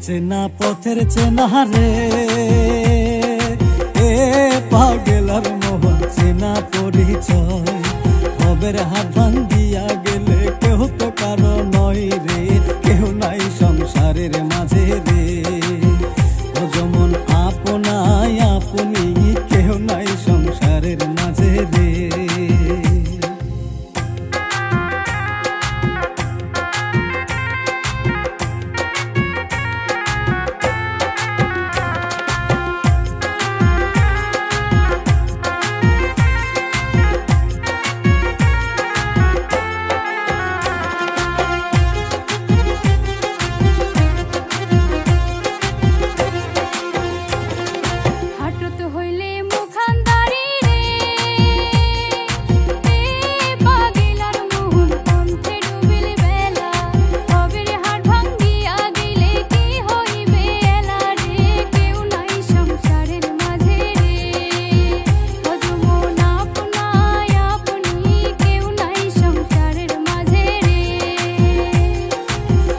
চেনা পথের চেনা রে, এ পাগলার মোহন চেনা পরিচয়। ভবের হাত ভাঙ্গিয়া গেলে কেহ তো কারো নয় রে, কেহ নাই সংসারের মাঝে রে। ও যেমন আপনায় আপনি, কেহ নাই সংসারের মাঝে রে।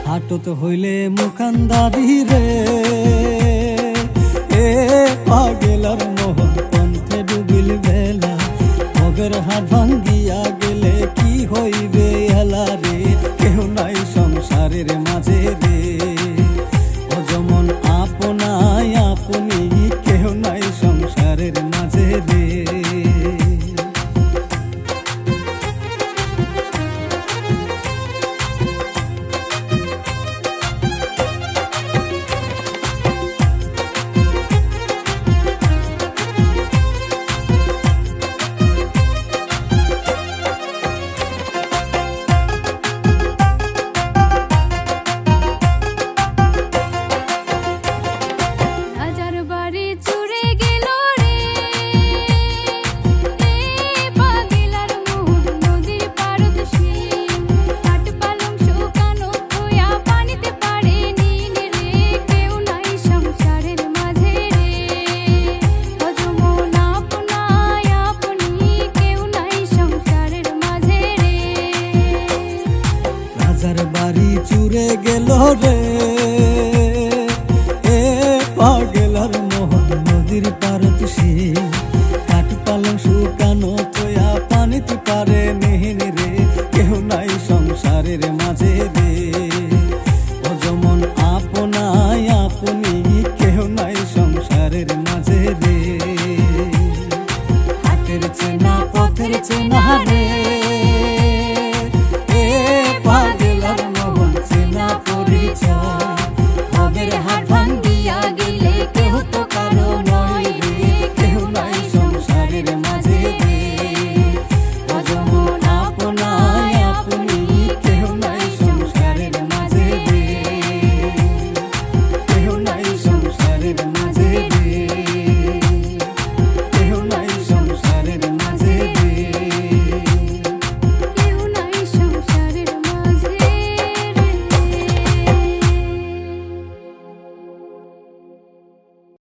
হাটত হইলে মুখান্দারি রে, এ পাগলার মোহন পন্থে ডুবিল বেলা। ভবের হাত ভাঙ্গিয়া গেলে কি হইবে হেলা রে, কেহ নাই সংসারের মাঝে রে। ও যেমন আপনায় আপনি, কেহ নাই সংসারের মাঝে রে। বাড়ি চুরে গেল রে,